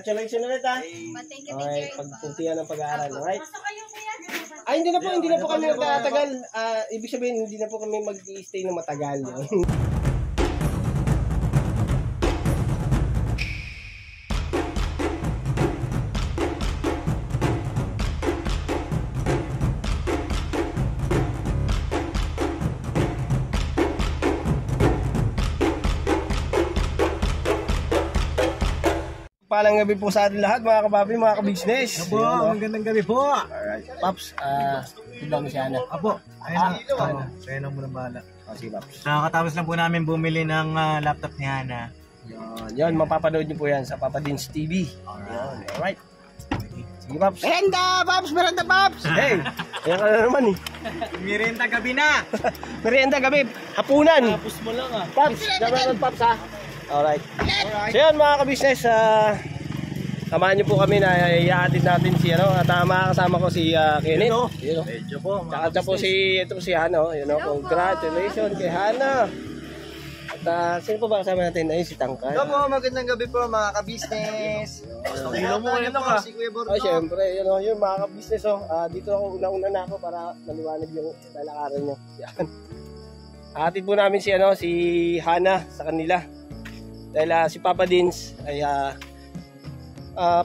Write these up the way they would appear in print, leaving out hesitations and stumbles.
Congratulations ulit ha. Okay, pagpuntihan ng pag-aaral, alright? Ay, hindi na po kami magtatagal. Ibig sabihin, hindi na po kami mag-i-stay na matagal. Palang gabi po sa atin lahat, mga kapapi, mga ka-business. Apo, magandang gabi po. Alright. Paps, tignan mo si Hana. Apo, ayun na. Kaya lang muna bahala. Sige, Paps. Nakakatapos lang po namin bumili ng laptop ni Hana. Yan, mapapanood niyo po yan sa Papa Dins TV. Alright. Sige, Paps. Merenda, Paps! Merenda, Paps! Hey! Ayan ka na naman eh. Merienda gabi na! Merienda gabi, hapunan! Tapos mo lang ah. Paps, dapat Paps ha. Alright. So yun mga ka-business, samahan niyo po kami na i-aatid natin si at makakasama ko si Kenneth. Medyo po. Tsaka po ito po si Hana. Congratulations kay Hana. At sino po ba kasama natin? Ayun si Tangkad. Hello po, magandang gabi po mga ka-business. Ilo mo kayo ka. Si Kuya Bordo. Ay syempre, yun mga ka-business. Dito ako una-una na ako para maliwanag yung lalakaran niyo. Yan. Aatid po namin si Hana sa kanila. Dahil si Papa Dins ay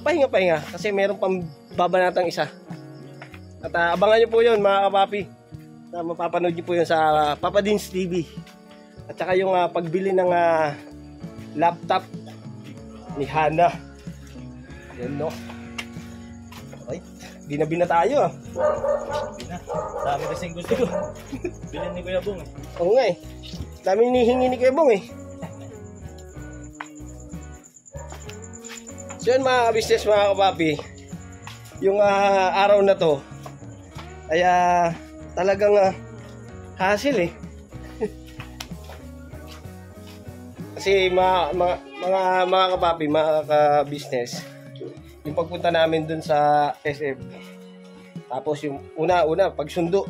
pahinga-pahinga kasi meron pang babanatang isa. At abangan nyo po yun mga kapapi. Mapapanood nyo po yun sa Papa Dins TV. At saka yung pagbili ng laptop ni Hana. Yan no. Okay. Bina tayo Dami kasing gusto ko. Bilhin ni Kuya Bong eh. Oo nga eh. Dami hinihingi ni Kuya Bong eh. So yun mga business, mga kapapi, yung araw na to ay talagang hassle eh. Kasi mga kapapi, mga ka-business, yung pagpunta namin dun sa SM, tapos yung una pagsundo,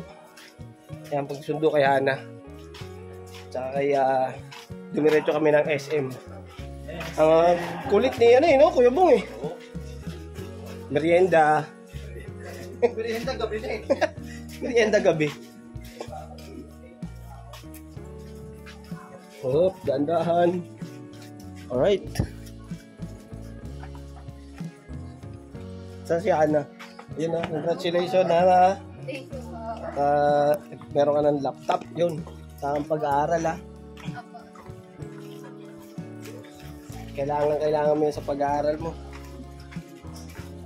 yan pagsundo kay Hana, tsaka kay dumiretso kami ng SM. Kulit ni Kuya Bong eh. Merienda. Merienda gabi na eh. Merienda gabi. Dahan-dahan. Alright. Saan si Hana? Yun congratulations Hana. Meron ka ng laptop. Yun. Sa pag-aaral Kailangan mo yun sa pag-aaral mo.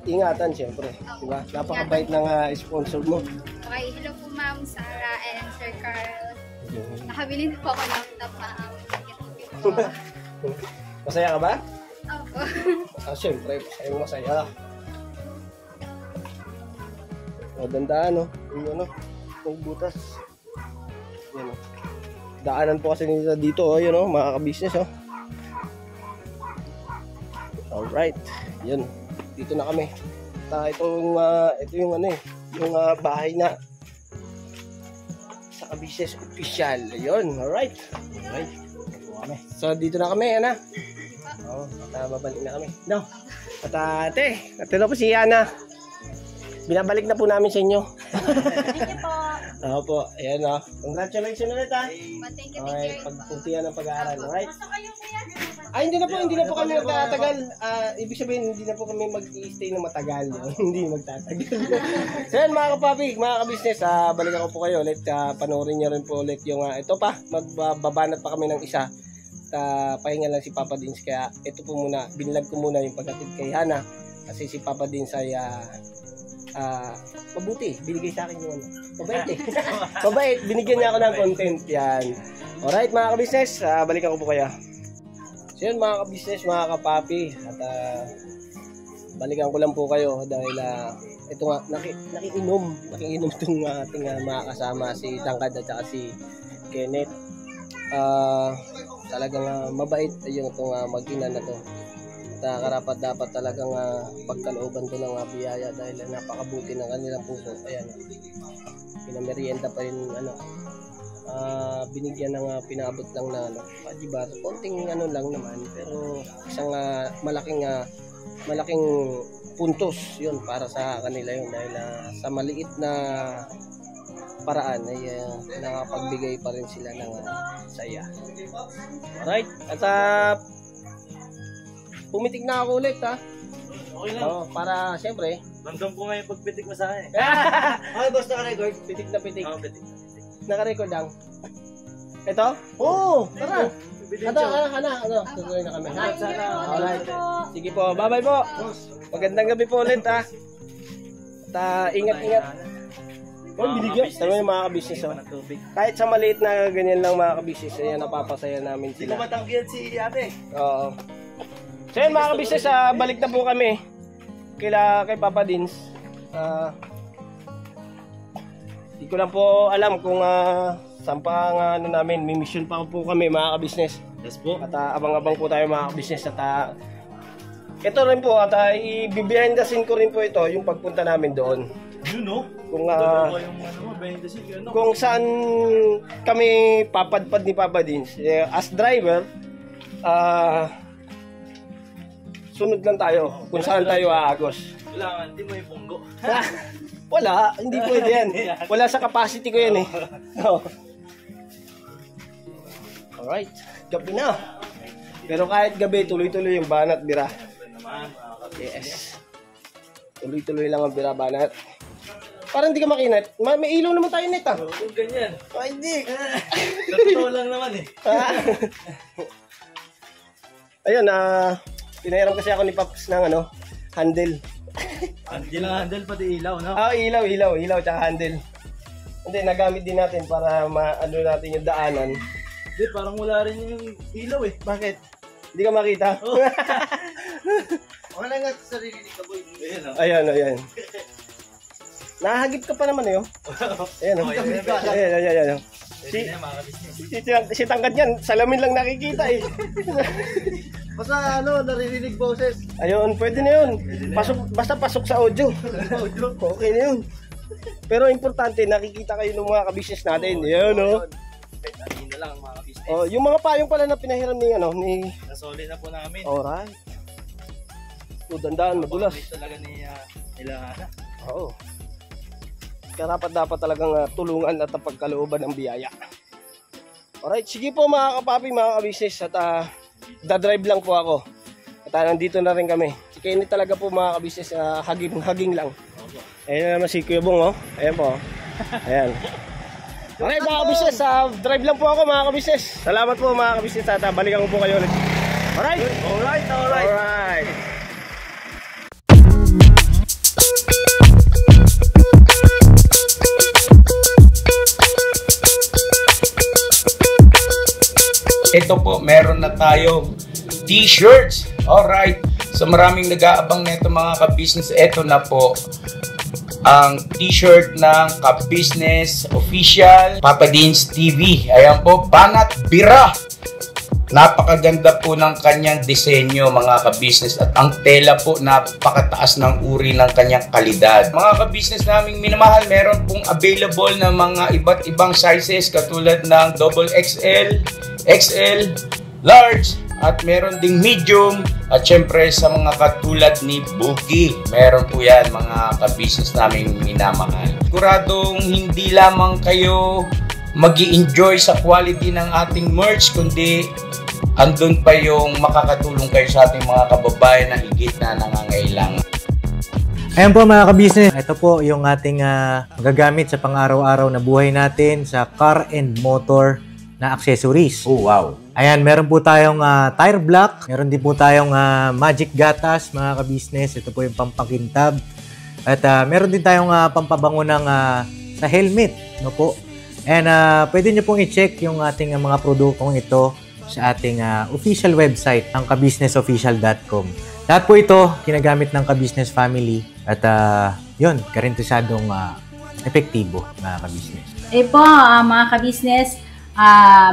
Ingatan siyempre, diba? Napakabait ng sponsor mo. Okay, hello po Ma'am Sarah and Sir Carl. Nakabili na po ako ng laptop, ma'am. Masaya ka ba? Opo. Siyempre, masaya. Dandaan yung butas. Yan Daanan po kasi nila dito, mga ka-business, Alright, yun. Dito na kami. Ito yung yung bahay na sa ka-business official. Ayun, alright. So dito na kami, babalik na kami. No. At ito na po si Hana. Binabalik na po namin sa inyo. Thank you po. Opo, ayan Congratulations ulit ha. Thank you, Okay, pagpuntihan ng pag-aaral, alright? Ay, hindi na po kami magtatagal. Ibig sabihin, hindi na po kami mag-i-stay na matagal. Hindi magtatagal. So yan mga kapapi, mga ka-business, balikan ko po kayo ulit. Panoorin nyo rin po ulit yung ito pa. Magbabanat pa kami ng isa. Pahinga lang si Papa Dins. Kaya ito po muna, binlag ko muna yung pagkatid kay Hana. Kasi si Papa Dins ay mabuti. Binigay sa akin yung mabait eh. Mabait. Binigyan niya ako ng content. Yan. Alright mga ka-business, balikan ko po kayo. So yun mga ka-business, mga kapapi, at balikan ko lang po kayo dahil ito nga, nakiinom itong ating mga kasama, si Tangkad at saka si Kenneth. Talagang mabait yung itong mag-ina na to. At karapat dapat talagang pagkalooban to ng biyaya dahil napakabuti ng kanilang puso. Ayan, pinamerienda pa rin binigyan ng pinaabot lang na pajibar, konting lang naman, pero isang malaking malaking puntos yun para sa kanila yun dahil sa maliit na paraan ay nakapagbigay pa rin sila ng saya. Alright, at pumitik na ako ulit ha. Okay lang. Para siyempre Ramdam ko nga yung pagpitik mo sa akin. Ay, boss, naka-record. pitik na pitik. Oo, pitik. Naka-record lang. Ito? Oo, tara. Video. Tutuloy na kami. Ha? Alright. Sige po, bye-bye po. Magandang gabi po ulit ha. At ingat-ingat. Oh, binigyan. Sabi yung mga ka-business. Oh. Kahit sa maliit na ganyan lang mga ka-business, ayan, napapasaya namin Hindi ko sila. matanggihan si ate. Oo. So yun mga ka-business, balik na po kami. Kay Papa Dins. Hindi ko lang po alam kung saan pa ang namin. May mission pa po kami mga ka-business. Yes po. At abang-abang po tayo mga ka-business. At ito rin po, at i-behind the scene ko rin po ito, yung pagpunta namin doon. Yun no? Kung, Dalawa yung behind the scene, ano? kung saan kami papadpad ni Papa Dins. As driver, sunod lang tayo kung saan tayo aagos. Kailangan, hindi mo yung punggo. Wala, hindi pwede yan. Wala sa capacity ko yan eh. No. Alright, gabi na. Pero kahit gabi, tuloy-tuloy yung banat, bira. Naman, Yes. Tuloy-tuloy lang ang bira, banat. Parang hindi ka makinat. May ilaw naman tayo net ah. Huwag ganyan. Ay, hindi. Totoo lang naman eh. Ayun, pinahiram kasi ako ni Paps ng handle. Hindi lang handle, pati ilaw, no? Ilaw, tsaka handle. Hindi, nagamit din natin para maano natin yung daanan. Hindi, parang wala rin yung ilaw eh. Bakit? Hindi ka makita? Oh. Wala nga sa sarili ka, boy. Ayun, oh. Ayan. Nahagip ka pa naman eh. Ayan, oh. Okay, Ayan. Pwede na, mga kabisnes. Si Tangkad yan, salamin lang nakikita eh. Basta naririnig boses. Ayun, pwede na yun. Basta pasok sa audio. Okay na yun. Pero importante, nakikita kayo ng mga kabisnes natin. Yan, oh. Ayun na lang, mga kabisnes. Oh, yung mga payong pala na pinahiram ni Nasoli na po namin. Alright. So, dandaan, madulas. Ito talaga nila Hana. Oo. Dapat talagang tulungan at pagkalooban ng biyaya. Alright, sige po mga kapapi, mga kabisnes. At dadrive lang po ako. At nandito na rin kami. Si Kenny talaga po mga kabisnes, haging lang. Ayan naman si Kuya Bong, oh. Ayan po. Ayan. Alright mga kabisnes, drive lang po ako mga kabisnes. Salamat po mga kabisnes at balikan ko po kayo ulit. Alright? Alright. Ito po, meron na tayo t-shirts. Alright. So maraming nag-aabang nito mga ka-business. Ito na po ang t-shirt ng ka-business official Papa Dins TV. Ayan po, Banat Bira. Napakaganda po ng kanyang disenyo mga ka-business at ang tela po napakataas ng uri ng kanyang kalidad. Mga ka-business naming minamahal, meron pong available na mga iba't ibang sizes katulad ng XXL, XL, large, at meron ding medium at syempre sa mga katulad ni Buki. Meron po yan mga ka-business naming minamahal. Siguradong hindi lamang kayo mag-i-enjoy sa quality ng ating merch kundi andun pa yung makakatulong kayo sa ating mga kababayan na higit na nangangailangan. Ayan po mga ka-business, ito po yung ating magagamit sa pang-araw-araw na buhay natin sa car and motor na accessories. Oh wow! Ayan, meron po tayong tire block, meron din po tayong magic gatas mga ka-business. Ito po yung pampakintab. At meron din tayong pampabango ng sa helmet, no po. And pwede nyo pong i-check yung ating mga produktong ito sa ating official website, ang kabusinessofficial.com. Lahat po ito ginagamit ng ka-business family at yun, garantisadong epektibo mga ka-business. Po, mga ka-business,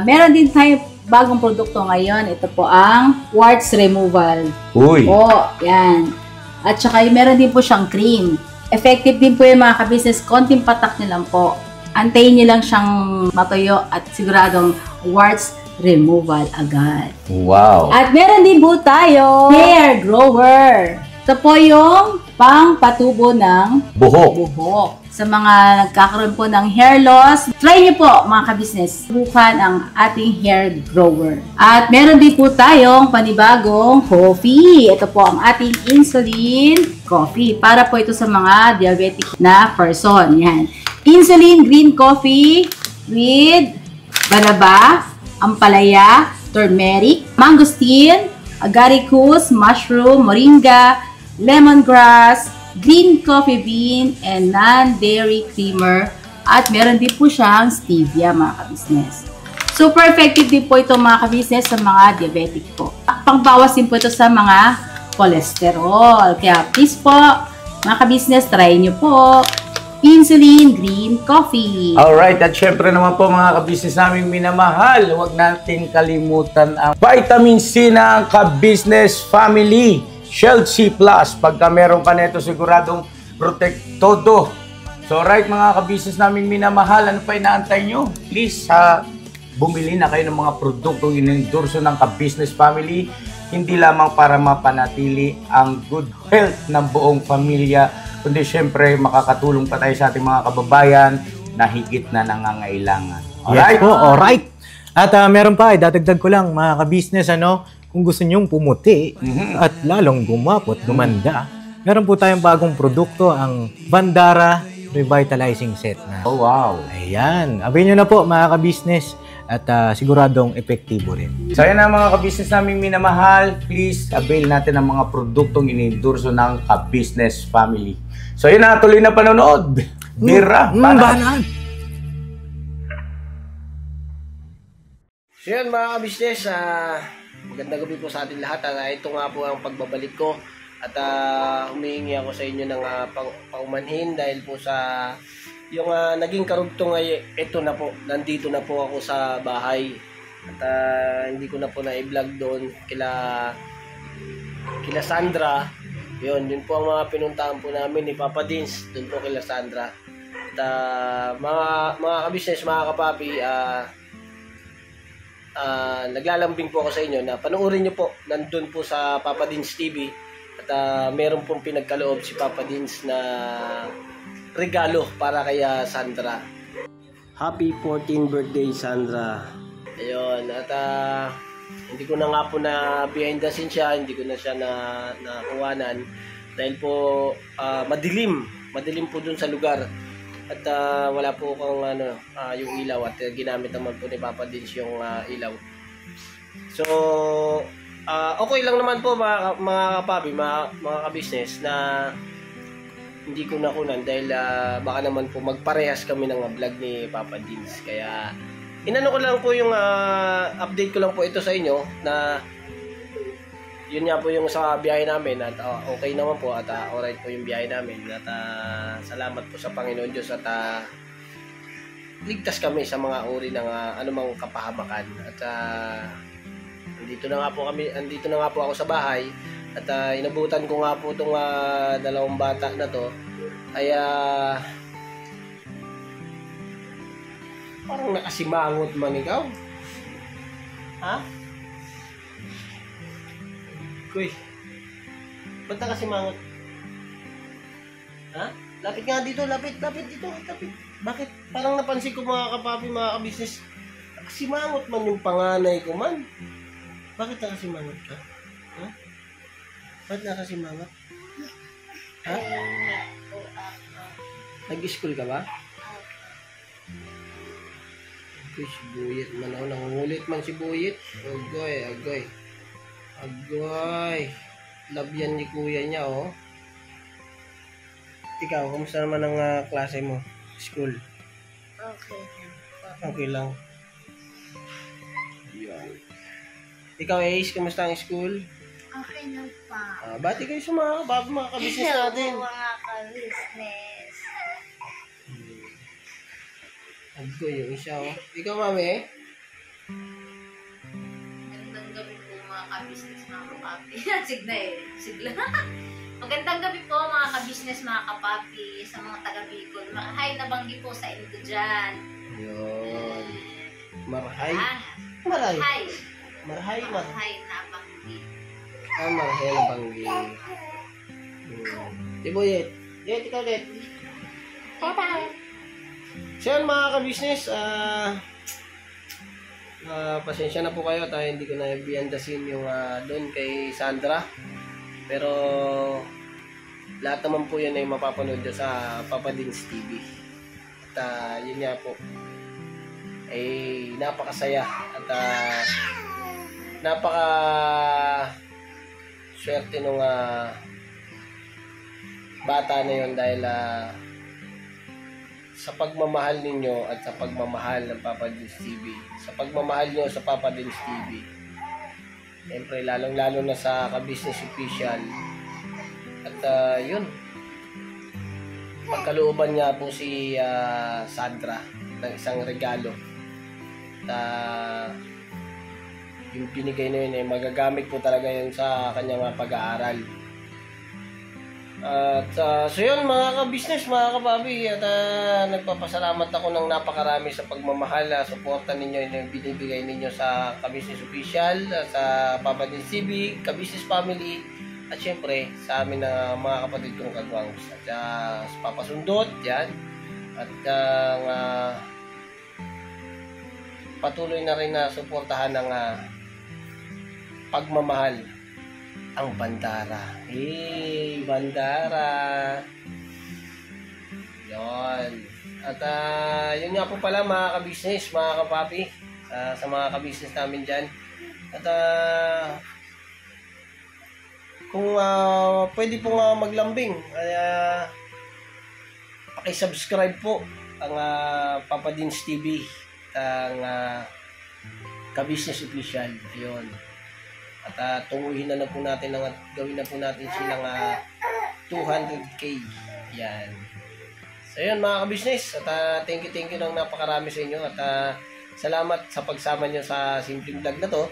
meron din tayo bagong produkto ngayon. Ito po ang warts removal. Uy! Po, yan. At saka meron din po siyang cream. Effective din po yung mga ka-business. Konting patak nyo lang po. Antayin nyo lang siyang matuyo at siguradong warts removal agad. Wow. At meron din po tayo hair grower. Ito po yung pangpatubo ng buhok. Sa mga nagkakaroon po ng hair loss, try nyo po mga kabisnes, subukan ang ating hair grower. At meron din po tayong panibagong coffee. Ito po ang ating insulin coffee. Para po ito sa mga diabetic na person. Yan. Insulin green coffee with banaba, ampalaya, turmeric, mangosteen, agaricus, mushroom, moringa, lemongrass, green coffee bean, and non-dairy creamer. At meron din po siyang stevia mga kabisnes. Super effective din po ito mga kabisnes sa mga diabetic po. Pangbawas din po ito sa mga cholesterol. Kaya please po mga kabisnes, try nyo po insulin green coffee. Alright, at syempre naman po mga kabisnes naming minamahal, huwag natin kalimutan ang vitamin C ng ka-business family. Shield C+, pagka meron ka nito siguradong protektodo. So right mga ka-business naming minamahal, ano pa inaantay nyo? Please, bumili na kayo ng mga produktong inendorso ng ka-business family, hindi lamang para mapanatili ang good health ng buong pamilya, kundi syempre makakatulong pa tayo sa ating mga kababayan na higit na nangangailangan. Alright? Yes po, alright. At meron pa, dadagdag ko lang mga ka-business, kung gusto nyong pumuti at lalong gumapot, gumanda, meron po tayong bagong produkto, ang Bandara Revitalizing Set na. Oh, wow. Ayan. Abay nyo na po mga ka-business at siguradong epektibo rin. So yan na mga ka-business naming minamahal, please avail natin ang mga produktong inendorso ng ka-business family. So yun na, tuloy na panonood. Bira, Banat. So yan mga kabisnes, magandang gabi po sa ating lahat. Ito nga po ang pagbabalik ko at humihingi ako sa inyo ng paumanhin dahil po sa yung naging karugtong ay ito na po, nandito na po ako sa bahay at hindi ko na po na-vlog doon kila Sandra. Yun po ang mga pinuntahan po namin ni Papa Dins, doon po kila Sandra. At mga kabisnes, mga kapapi, naglalambing po ako sa inyo na panoorin nyo po, nandun po sa Papa Dins TV at meron pong pinagkaloob si Papa Dins na regalo para kay Sandra. Happy 14th birthday, Sandra. Ayun, at hindi ko na nga po na behind the scenes siya, hindi ko na siya nakuhanan dahil po madilim po dun sa lugar. At wala po kang yung ilaw at ginamit naman po ni Papa Dins yung ilaw. So okay lang naman po mga kapabi, mga ka-business na hindi ko nakunan dahil baka naman po magparehas kami ng vlog ni Papa Dins. Kaya inano ko lang po yung update ko lang po ito sa inyo na yun nga po yung sa biyahe namin at okay naman po at alright po yung biyahe namin at salamat po sa Panginoon Diyos at ligtas kami sa mga uri ng anumang kapahamakan at andito na nga po ako sa bahay at inabutan ko nga po itong dalawang bata na to ay parang nakasimangot man ikaw. Ha? Kuy, ba't nakasimangot? Ha? Lapit nga dito, lapit dito, lapit. Bakit? Parang napansin ko mga kapapi, mga ka-business, nakasimangot man yung panganay ko man. Bakit nakasimangot ka? Ha? Ba't nakasimangot? Ha? Nag-school ka ba? Uy, si Buyit man ako, nangungulit man si Buyit. Agoy. Love yan ni kuya niya, oh. Ikaw, kamusta naman ang klase mo? School? Okay lang. Yan. Ikaw, Ace, kamusta ang school? Okay na pa. Bati kayo sa mga ka-business natin. Mga ka-business. Agoy, yung isa, oh. Ikaw, mami? Magandang gabi po mga ka-business, mga kapapi. Sigla. Magandang gabi po mga ka-business, mga kapapi, sa mga taga-Bicol. Hi, nabanggi po sa inyo dyan. Yun. Marhay. Maray. Hi. Marahay. Hi na banggi. Marahay na banggi. Tiboyet. Jet, ikaw, Jet. So yan mga ka-business, pasensya na po kayo tayo, hindi ko na ibiandasin yung doon kay Sandra. Pero lahat naman po yan ay mapapanood nyo sa Papa Dins TV. At yun nga po, ay napakasaya at napaka swerte nung bata na yun dahil sa pagmamahal ninyo at sa pagmamahal ng Papa Dins TV, sa pagmamahal nyo sa Papa Dins TV, siyempre lalong-lalo na sa ka-business official. At yun, pagkalooban nga po si Sandra ng isang regalo. At yung binigay na yun, magagamit po talaga yun sa kanyang pag-aaral. At so yun mga ka-business, mga kapabi, at nagpapasalamat ako ng napakarami sa pagmamahal, suporta ninyo yung binibigay ninyo sa ka-business official, sa Papa Dins TV, ka-business family, at syempre sa amin na mga kapatid kong kagwangs, at sa Papa Sundot, yan, at patuloy na rin na suportahan ng pagmamahal ang Bandara. Hey, Bandara. Yon. At yun nga po pala mga ka-business, mga kapapi, sa mga ka-business namin dyan. At kung pwede po maglambing, pakisubscribe po ang Papa Dins TV, ang ka-business official. Yun. At tunguhin na po natin at gawin na po natin silang 200k. Yan. So yun mga ka-business, at thank you ng napakarami sa inyo, at salamat sa pagsama nyo sa simpleng vlog na to.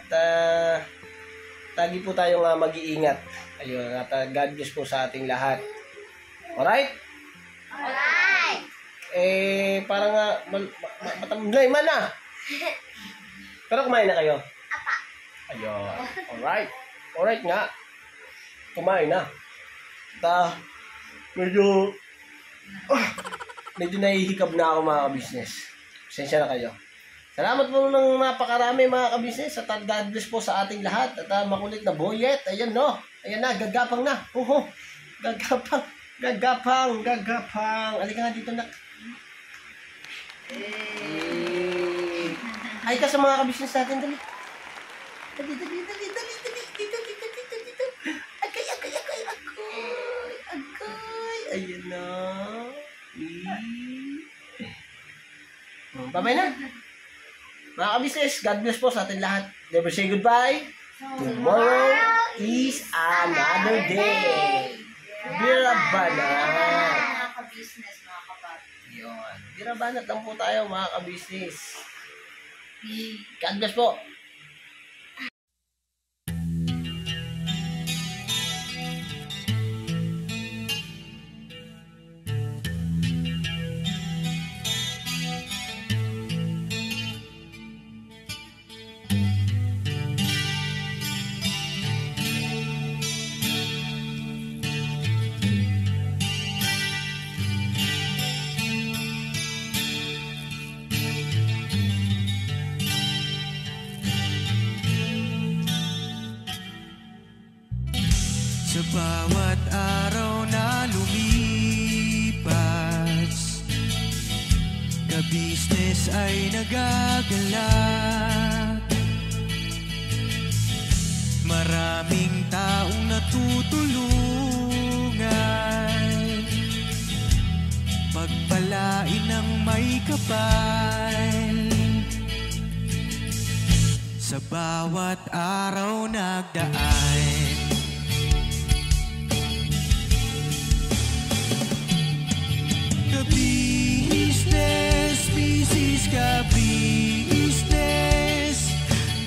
At lagi po tayong mag-iingat. Ayun, at God bless po sa ating lahat. Alright? Alright. Parang matamlay man na. Pero kumain na kayo? Ayun. Alright. Alright nga. Kumain na. Medyo nahihikab na ako mga ka-business. Pasensya na kayo. Salamat po ng napakarami mga ka-business, at God bless po sa ating lahat. At makulit na boyet. Ayan no. Ayan na. Gagapang na. Gagapang. Halika nga dito na. Ay ka sa mga ka-business natin. Dali. Dali. Agoy. Ayan na. Babay na. Mga ka-business, God bless po sa ating lahat. Never say goodbye. Tomorrow is another day. Birabanat. Mga ka-business, mga kapapi. Yun. Birabanat lang po tayo mga ka-business. God bless po. Sa bawat araw na lumipas, ka-business ay nagagalak. Maraming taong natutulungan, pagpalain ng may kapal. Sa bawat araw nagdaan, ka-business,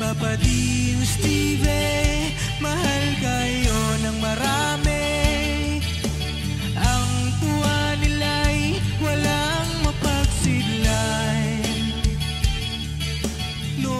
Papa Dins TV, mahal kayo ng marami. Ang tuwa nila'y walang mapagsidlan. No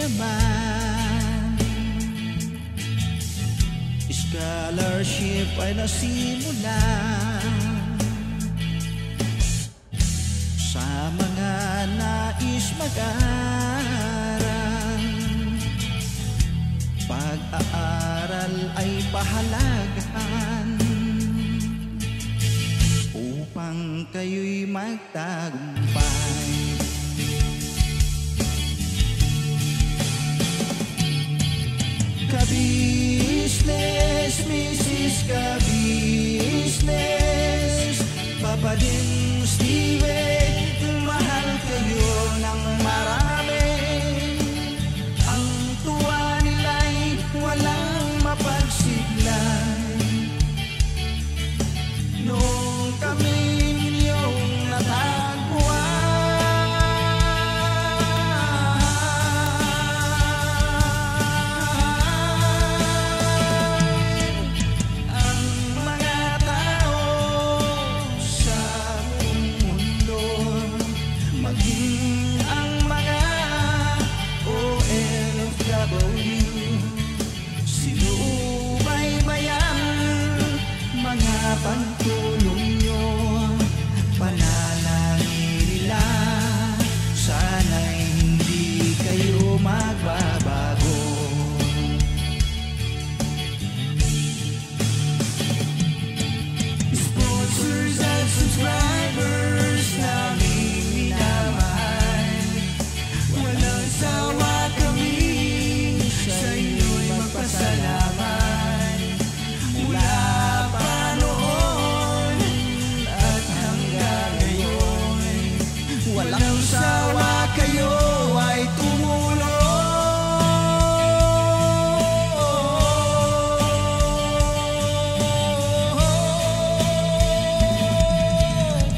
naman. Scholarship ay nasimula sa mga nais mag-aral. Pag-aaral ay pahalagahan upang kayo'y magtagumpay. Ka-business, Mrs. Ka-business, Papa din Steve, mahal kayo ng marami. Ang tuwa nila'y walang mapagsiglay. Noong kami ninyong natagpuan, ang mga tao sa buong mundo, maging ang mga OFW, sinubaybayan mga pagtulong nyo. Panalangin nila, sana'y hindi kayo magbabago. Sponsors at subscribers naming minamahal, walang sawa kami sa inyo'y magpasalamat. Mula pa noon at hanggang ngayon, walang sawa kayo ay tumulong.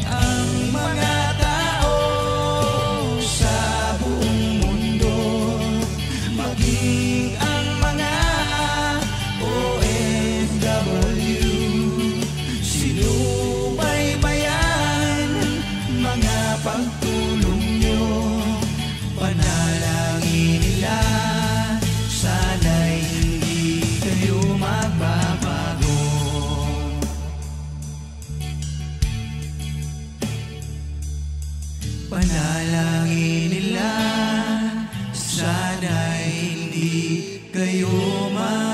Ang mga tao sa buong mundo, maging ang mga OFW, sinubaybayan mga pagtulong nyo. Panalangin nila, sana'y hindi kayo magbabago. Panalangin nila, sana'y hindi kayo magbabago.